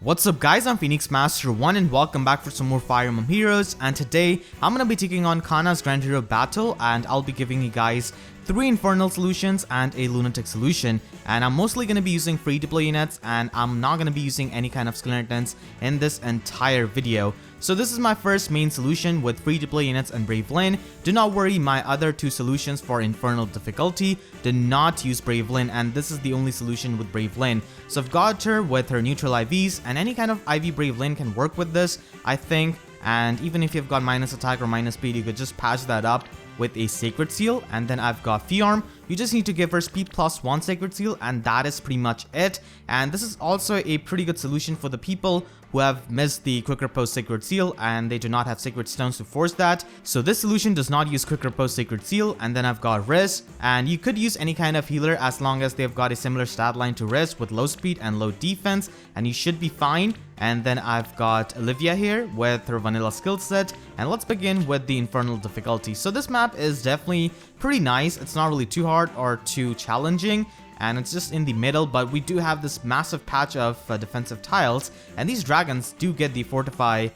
What's up guys, I'm Phoenix Master 1 and welcome back for some more Fire Emblem Heroes, and today I'm gonna be taking on Kana's Grand Hero battle and I'll be giving you guys 3 Infernal solutions and a Lunatic solution, and I'm mostly gonna be using free to play units and I'm not gonna be using any kind of skill inheritance in this entire video. So this is my first main solution with free to play units and Brave Lyn. Do not worry, my other 2 solutions for Infernal difficulty did not use Brave Lyn, and this is the only solution with Brave Lyn. So I've got her with her neutral IVs, and any kind of IV Brave Lyn can work with this, I think. And even if you've got minus attack or minus speed, you could just patch that up with a Sacred Seal. And then I've got Fjorm. You just need to give her speed plus 1 Sacred Seal, and that is pretty much it. And this is also a pretty good solution for the people who have missed the Quick Riposte Sacred Seal and they do not have Sacred Stones to force that. So this solution does not use Quick Riposte Sacred Seal. And then I've got Wrys, and you could use any kind of healer as long as they've got a similar stat line to Wrys with low speed and low defense, and you should be fine. And then I've got Olivia here with her vanilla skill set, and let's begin with the Infernal difficulty. So this map is definitely pretty nice. It's not really too hard or too challenging, and it's just in the middle, but we do have this massive patch of defensive tiles, and these dragons do get the Fortify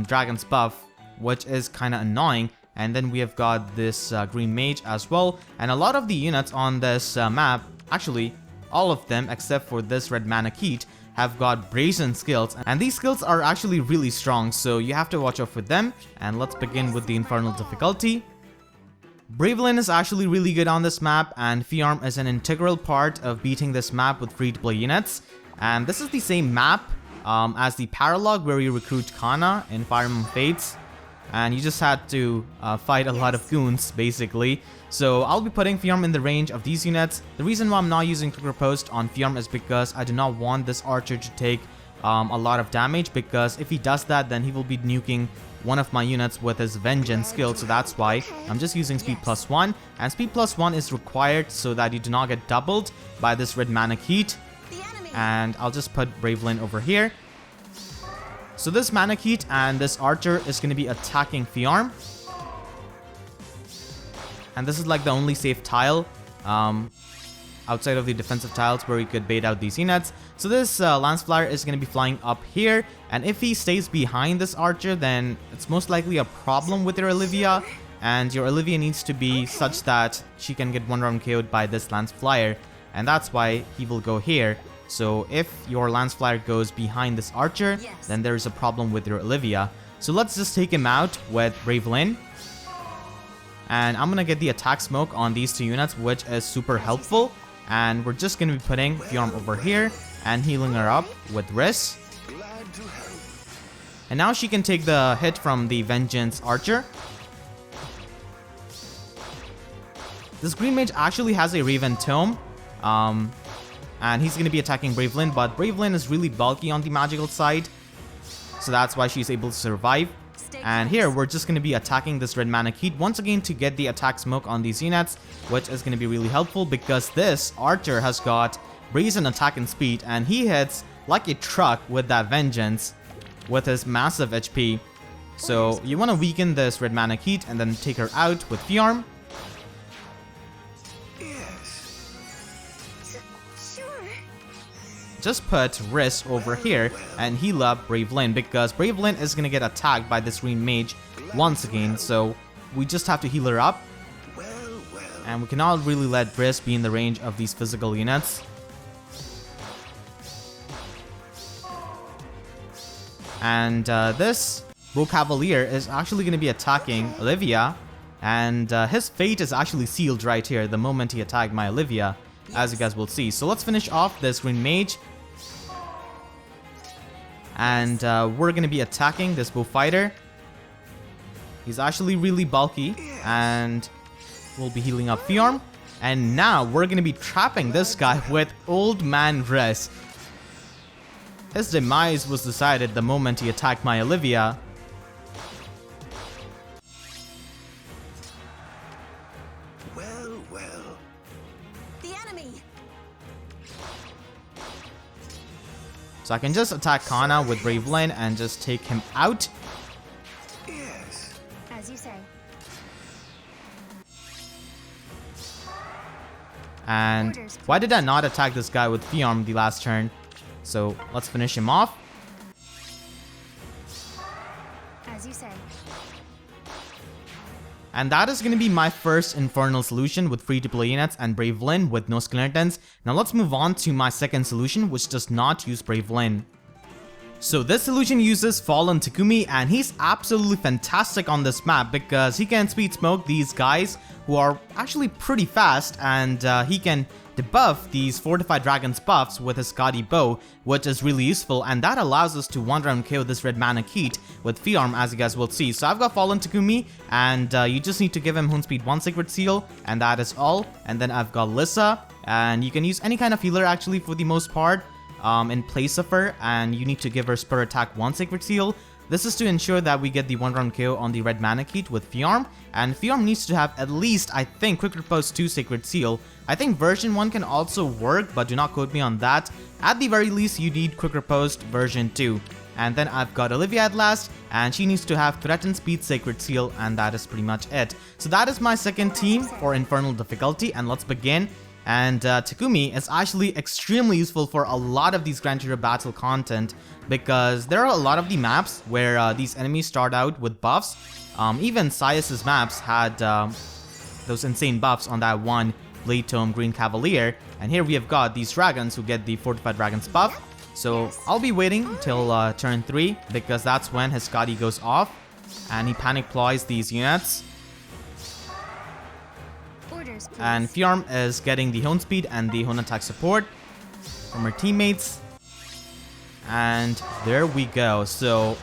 Dragons buff, which is kind of annoying. And then we have got this green mage as well, and a lot of the units on this map, actually all of them except for this red Manakete, have got brazen skills, and these skills are actually really strong, so you have to watch out for them. And let's begin with the Infernal difficulty. Brave Lyn is actually really good on this map, and Fjorm is an integral part of beating this map with free-to-play units. And this is the same map as the Paralog where you recruit Kana in Fire Emblem Fates, and you just had to fight a lot of goons basically. So I'll be putting Fjorm in the range of these units. The reason why I'm not using Quick Riposte on Fjorm is because I do not want this archer to take a lot of damage, because if he does that, then he will be nuking one of my units with his Vengeance skill. So that's why I'm just using speed plus 1, and speed plus 1 is required so that you do not get doubled by this red Manakete. And I'll just put Brave Lyn over here. So this Manakete and this archer is going to be attacking Fjorm, and this is like the only safe tile outside of the defensive tiles where you could bait out these units. So this Lance Flyer is going to be flying up here, and if he stays behind this archer, then it's most likely a problem with your Olivia, and your Olivia needs to be such that she can get one round KO'd by this Lance Flyer, and that's why he will go here. So if your Lance Flyer goes behind this archer, then there's a problem with your Olivia. So let's just take him out with Brave Lyn. And I'm gonna get the attack smoke on these 2 units, which is super helpful. And we're just gonna be putting Fjorm over here and healing her up with Wrys. And now she can take the hit from the Vengeance archer. This green mage actually has a Raven Tome. And he's going to be attacking Brave Lyn, but Brave Lyn is really bulky on the magical side, so that's why she's able to survive. And here we're just going to be attacking this red Manakete once again to get the attack smoke on these units, which is going to be really helpful because this archer has got brazen attack and speed, and he hits like a truck with that Vengeance with his massive HP. So you want to weaken this red Manakete and then take her out with Fjorm. Just put Wrys over here and heal up Brave Lyn, because Brave Lyn is going to get attacked by this green mage once again, so we just have to heal her up. And we cannot really let Wrys be in the range of these physical units. And this Bow Cavalier is actually going to be attacking Olivia, and his fate is actually sealed right here the moment he attacked my Olivia, as you guys will see. So let's finish off this green mage. And we're going to be attacking this Bullfighter. He's actually really bulky, and we'll be healing up Fjorm. And now we're going to be trapping this guy with Old Man Wrys. His demise was decided the moment he attacked my Olivia. So I can just attack Kana with Brave Lyn and just take him out. Yes. As you say. And why did I not attack this guy with Fjorm the last turn? So let's finish him off. As you say. And that is going to be my first Infernal solution with free-to-play units and Brave Lyn with no skeletons. Now let's move on to my second solution, which does not use Brave Lyn. So this solution uses Fallen Takumi, and he's absolutely fantastic on this map because he can speed smoke these guys who are actually pretty fast, and he can debuff these Fortified Dragons buffs with his Skadi bow, which is really useful, and that allows us to one round KO this red mana Keat with Fjorm, as you guys will see. So I've got Fallen Takumi, and you just need to give him Hoon Speed 1 Sacred Seal, and that is all. And then I've got Lissa, and you can use any kind of healer actually for the most part in place of her, and you need to give her Spur Atk 1 Sacred Seal. This is to ensure that we get the one round KO on the red mana Keat with Fjorm, and Fjorm needs to have at least, I think, Quick Riposte 2 Sacred Seal. I think version 1 can also work, but do not quote me on that. At the very least, you need Quick Riposte version 2. And then I've got Olivia at last, and she needs to have Threaten Speed Sacred Seal, and that is pretty much it. So that is my second team for Infernal difficulty, and let's begin. And Takumi is actually extremely useful for a lot of these Grand Hero battle content because there are a lot of the maps where these enemies start out with buffs. Even Sias's maps had those insane buffs on that one Blade Tome Green Cavalier, and here we have got these dragons who get the Fortified Dragons buff. So I'll be waiting till turn 3 because that's when his Skadi goes off and he panic ploys these units. And Fjorm is getting the Hoon Speed and the Hoon Attack support from her teammates. And there we go. So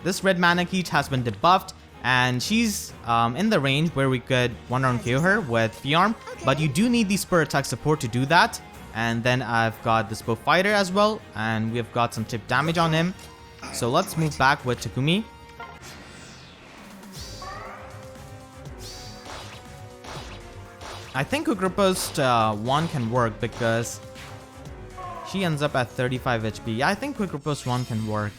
this red mana Keat has been debuffed, and she's in the range where we could one round KO her with Fjorm. But you do need the Spur Attack support to do that. And then I've got this Bow Fighter as well, and we've got some chip damage on him. So let's move back with Takumi. I think Quick Riposte 1 can work because she ends up at 35 HP. Yeah, I think Quick Riposte 1 can work.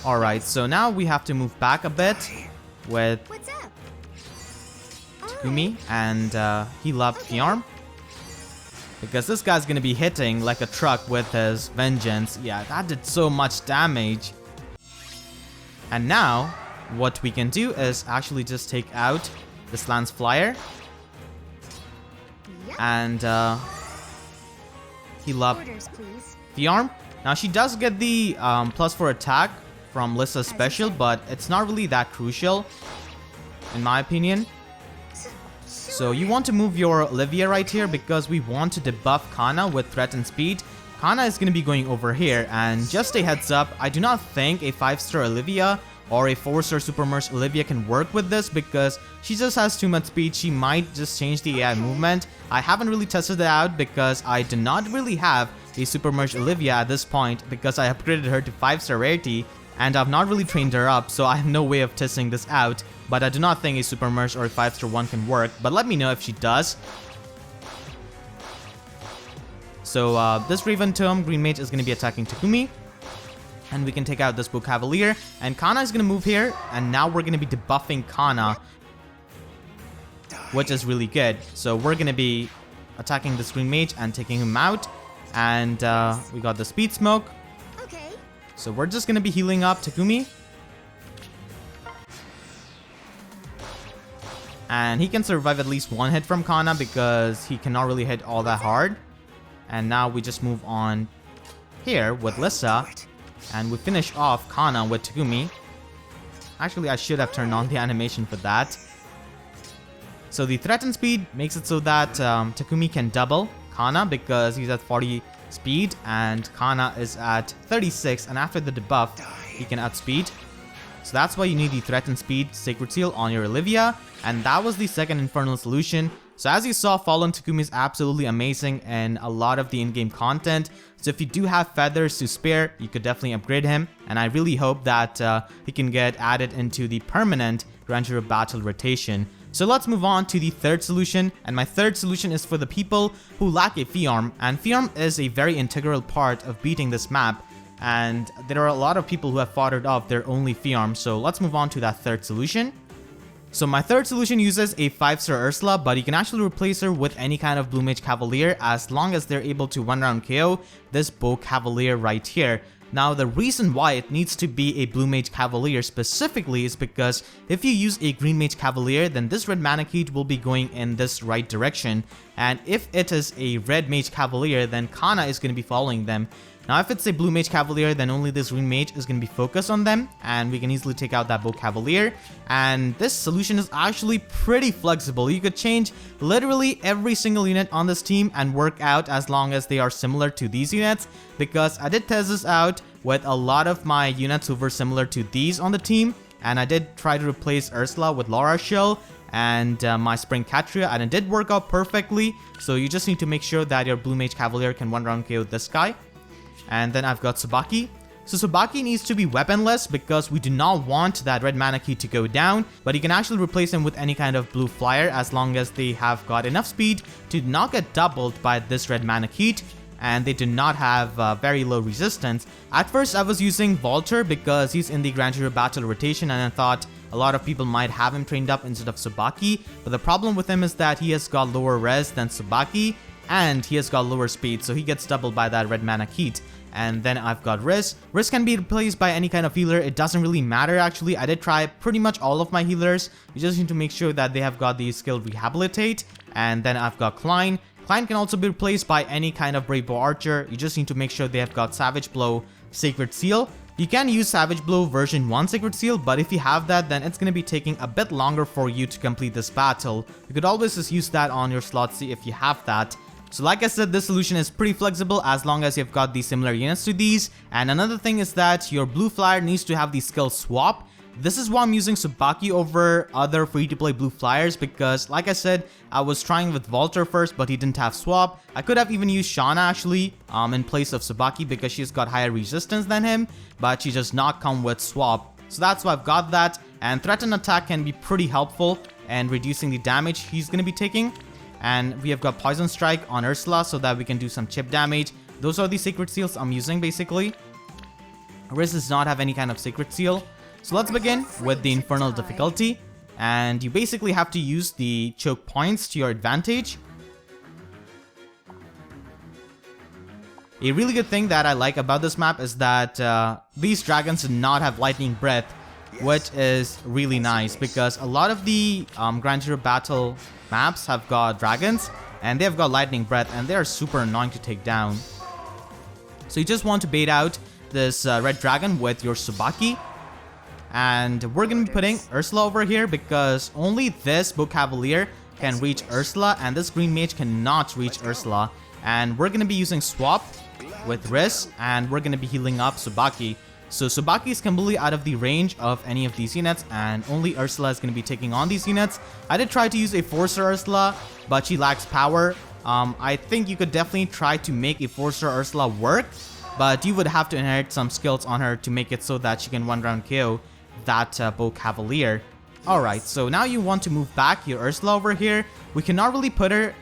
Alright, so now we have to move back a bit with Takumi, and he loved Fjorm. Because this guy's gonna be hitting like a truck with his Vengeance. Yeah, that did so much damage. And now, what we can do is actually just take out this Lance Flyer. And he loved Fjorm. Now she does get the +4 attack from Lissa's special, but it's not really that crucial in my opinion. So you want to move your Olivia right here because we want to debuff Kana with threat and speed. Kana is going to be going over here, and just a heads up, I do not think a 5-star Olivia or a 4-star Super Merge Olivia can work with this because she just has too much speed. She might just change the AI movement. I haven't really tested it out because I do not really have a Super Merge Olivia at this point because I upgraded her to 5-star rarity and I've not really trained her up, so I have no way of testing this out. But I do not think a Super Merge or a 5-star one can work, but let me know if she does. So this Raven Tome Green Mage is going to be attacking Takumi. And we can take out this Bow Cavalier. And Kana is going to move here. And now we're going to be debuffing Kana, which is really good. So we're going to be attacking this Green Mage and taking him out. And we got the Speed Smoke. Okay. So we're just going to be healing up Takumi. And he can survive at least one hit from Kana because he cannot really hit all that hard. And now we just move on here with Lissa. And we finish off Kana with Takumi. Actually, I should have turned on the animation for that. So the threat and speed makes it so that Takumi can double Kana because he's at 40 speed and Kana is at 36, and after the debuff he can outspeed. So that's why you need the threat and speed Sacred Seal on your Olivia, and that was the second Infernal solution. So as you saw, Fallen Takumi is absolutely amazing in a lot of the in-game content. So if you do have feathers to spare, you could definitely upgrade him. And I really hope that he can get added into the permanent Grand Hero Battle rotation. So let's move on to the third solution. And my third solution is for the people who lack a Fjorm. And Fjorm is a very integral part of beating this map. And there are a lot of people who have foddered off their only Fjorm. So let's move on to that third solution. So my third solution uses a 5-star Ursula, but you can actually replace her with any kind of Blue Mage Cavalier as long as they're able to one round KO this Bow Cavalier right here. Now the reason why it needs to be a Blue Mage Cavalier specifically is because if you use a Green Mage Cavalier, then this red mana key will be going in this right direction, and if it is a Red Mage Cavalier, then Kana is going to be following them. Now if it's a Blue Mage Cavalier, then only this Green Mage is going to be focused on them, and we can easily take out that Bow Cavalier. And this solution is actually pretty flexible. You could change literally every single unit on this team and work out as long as they are similar to these units, because I did test this out with a lot of my units who were similar to these on the team, and I did try to replace Ursula with Laura Shell and my Spring Catria, and it did work out perfectly. So you just need to make sure that your Blue Mage Cavalier can one round KO this guy. And then I've got Subaki. So Subaki needs to be weaponless because we do not want that red mana key to go down, but you can actually replace him with any kind of blue flyer as long as they have got enough speed to not get doubled by this red mana key, and they do not have very low resistance. At first I was using Volter because he's in the Grand Hero Battle rotation, and I thought a lot of people might have him trained up instead of Subaki, but the problem with him is that he has got lower res than Subaki, and he has got lower speed, so he gets doubled by that red mana key. And then I've got Wrys. Wrys can be replaced by any kind of healer. It doesn't really matter actually. I did try pretty much all of my healers. You just need to make sure that they have got the skill Rehabilitate. And then I've got Klein. Klein can also be replaced by any kind of Brave Bow Archer. You just need to make sure they have got Savage Blow, Sacred Seal. You can use Savage Blow version 1 Sacred Seal, but if you have that, then it's going to be taking a bit longer for you to complete this battle. You could always just use that on your slot C if you have that. So like I said, this solution is pretty flexible as long as you've got these similar units to these. And another thing is that your blue flyer needs to have the skill swap. This is why I'm using Subaki over other free-to-play blue flyers, because like I said, I was trying with Volter first, but he didn't have swap. I could have even used Shauna actually in place of Subaki because she's got higher resistance than him, but she does not come with swap. So that's why I've got that. And Threaten Attack can be pretty helpful and reducing the damage he's going to be taking. And we have got Poison Strike on Ursula so that we can do some chip damage. Those are the Sacred Seals I'm using basically. Wrys does not have any kind of Sacred Seal. So let's begin with the Infernal difficulty. And you basically have to use the choke points to your advantage. A really good thing that I like about this map is that these dragons do not have Lightning Breath, which is really nice because a lot of the Grand Hero Battle maps have got dragons and they have got Lightning Breath and they are super annoying to take down. So you just want to bait out this red dragon with your Subaki, and we're going to be putting Ursula over here because only this Bow Cavalier can reach Ursula and this Green Mage cannot reach Ursula. And we're going to be using Swap with Wrys and we're going to be healing up Subaki. So Subaki is completely out of the range of any of these units and only Ursula is going to be taking on these units. I did try to use a 4-star Ursula, but she lacks power. I think you could definitely try to make a 4-star Ursula work, but you would have to inherit some skills on her to make it so that she can one-round KO that Bow Cavalier. Alright, so now you want to move back your Ursula over here. We cannot really put her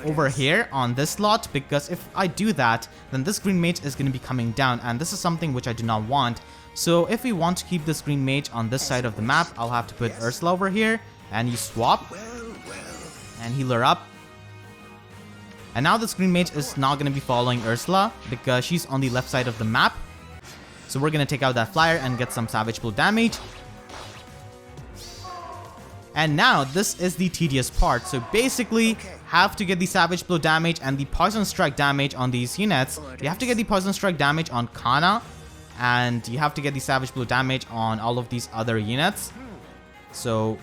over here on this slot because if I do that, then this Green Mage is going to be coming down and this is something which I do not want. So if we want to keep this Green Mage on this side of the map, I'll have to put Ursula over here and you swap and heal her up. And now this Green Mage is not going to be following Ursula because she's on the left side of the map. So we're going to take out that flyer and get some Savage Blow damage. And now this is the tedious part. So basically have to get the Savage Blow damage and the Poison Strike damage on these units. You have to get the Poison Strike damage on Kana and you have to get the Savage Blow damage on all of these other units. So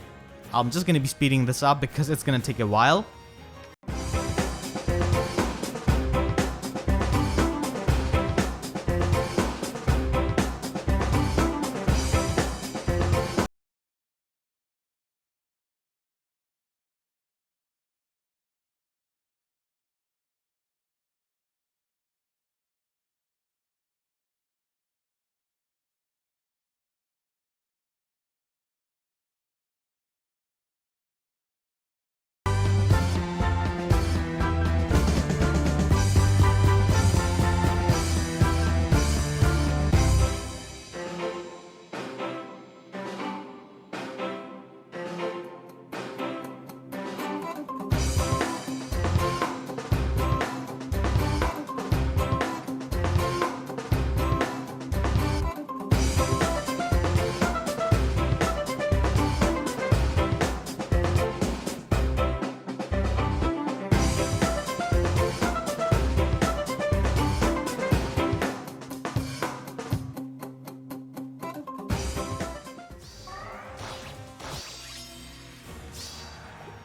I'm just going to be speeding this up because it's going to take a while.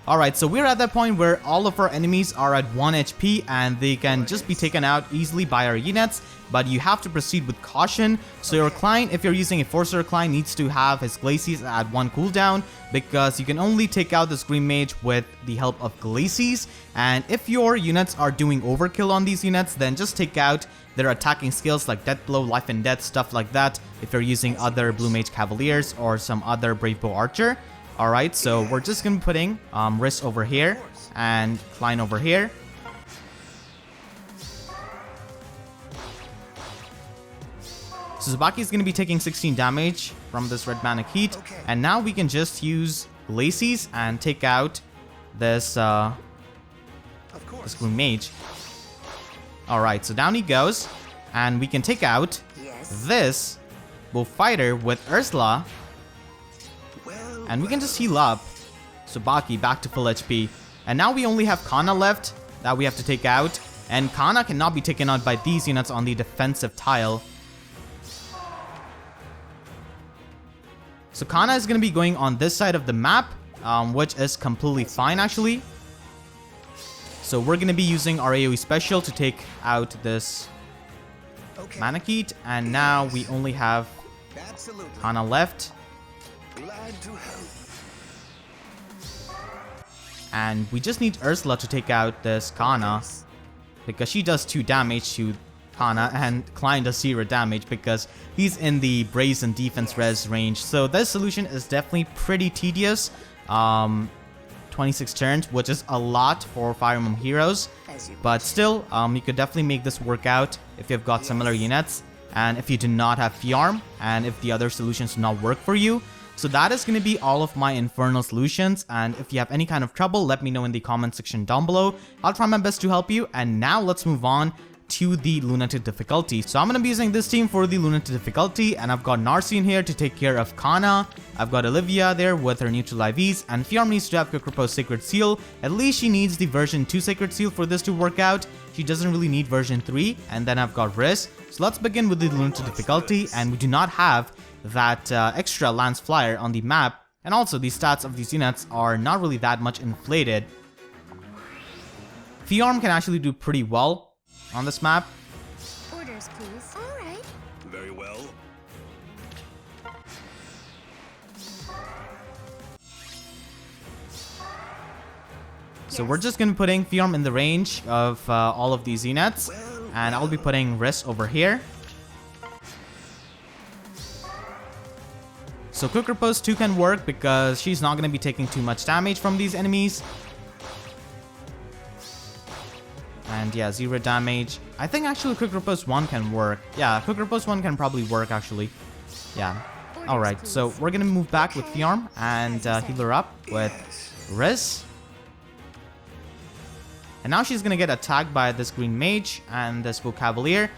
Alright, so we're at that point where all of our enemies are at 1 HP and they can just be taken out easily by our units, but you have to proceed with caution. So your Klein, if you're using a Forcer Klein, needs to have his Glacies at 1 cooldown, because you can only take out this Green Mage with the help of Glacies. And if your units are doing overkill on these units, then just take out their attacking skills like Death Blow, Life and Death, stuff like that, if you're using other Blue Mage Cavaliers or some other Brave Bow Archer. Alright, so we're just gonna be putting Wrys over here and Klein over here. So Subaki is gonna be taking 16 damage from this red mana heat, and now we can just use Glacies and take out this this Green Mage. Alright, so down he goes, and we can take out this Bullfighter with Ursula. And we can just heal up Subaki back to full HP. And now we only have Kana left that we have to take out. And Kana cannot be taken out by these units on the defensive tile. So Kana is going to be going on this side of the map, which is completely fine actually. So we're going to be using our AoE special to take out this Manakite. And now we only have Kana left. Glad to help. And we just need Ursula to take out this Kana, because she does 2 damage to Kana, and Klein does 0 damage because he's in the Brazen Defense Res range. So this solution is definitely pretty tedious. 26 turns, which is a lot for Fire Emblem Heroes, but still, you could definitely make this work out if you've got similar units, and if you do not have Fjorm, and if the other solutions do not work for you. So that is going to be all of my Infernal solutions, and if you have any kind of trouble, let me know in the comment section down below. I'll try my best to help you. And now let's move on to the Lunatic difficulty. So I'm going to be using this team for the Lunatic difficulty, and I've got Narcian here to take care of Kana. I've got Olivia there with her neutral IVs, and Fjorm needs to have Quick Riposte Sacred Seal. At least she needs the version 2 Sacred Seal for this to work out. She doesn't really need version 3. And then I've got Wrys. So let's begin with the Lunatic difficulty, and we do not have that extra Lance Flyer on the map, and also the stats of these units are not really that much inflated. Fjorm can actually do pretty well on this map. Orders, please. All right. Very well. So we're just gonna be putting Fjorm in the range of all of these units, and I'll be putting Wrys over here. So Quick Riposte 2 can work because she's not going to be taking too much damage from these enemies. And yeah, 0 damage. I think actually Quick Riposte 1 can work. Yeah, Quick Riposte 1 can probably work actually. Yeah. Alright, so we're going to move back with Fjorm and heal her up with Wrys. And now she's going to get attacked by this Green Mage and this Bow Cavalier.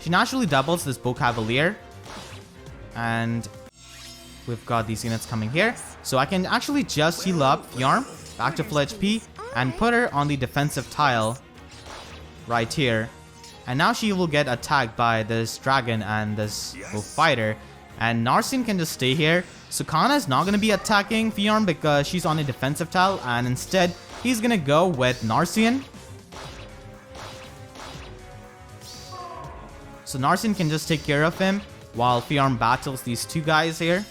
She naturally doubles this Bow Cavalier, and we've got these units coming here. So I can actually just heal up Fjorm back to full HP and put her on the defensive tile right here. And now she will get attacked by this dragon and this Bullfighter, and Narcian can just stay here. So Kana is not going to be attacking Fjorm because she's on a defensive tile, and instead he's going to go with Narcian. So Narcian can just take care of him while Fjorm battles these 2 guys here.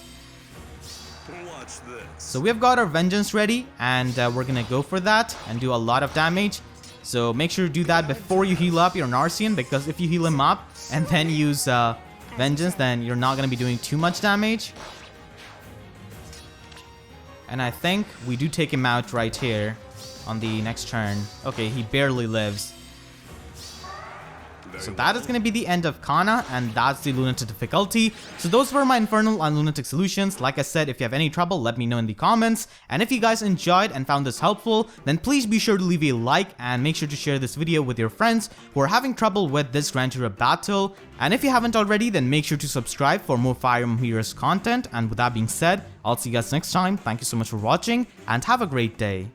Watch this. So we've got our Vengeance ready, and we're gonna go for that and do a lot of damage. So make sure to do that before you heal up your Narcian, because if you heal him up and then use Vengeance, then you're not gonna be doing too much damage. And I think we do take him out right here on the next turn. Okay, he barely lives. So that is going to be the end of Kana, and that's the Lunatic difficulty. So those were my Infernal and Lunatic solutions. Like I said, if you have any trouble, let me know in the comments. And if you guys enjoyed and found this helpful, then please be sure to leave a like and make sure to share this video with your friends who are having trouble with this Grand Hero battle. And if you haven't already, then make sure to subscribe for more Fire Emblem Heroes content. And with that being said, I'll see you guys next time. Thank you so much for watching, and have a great day.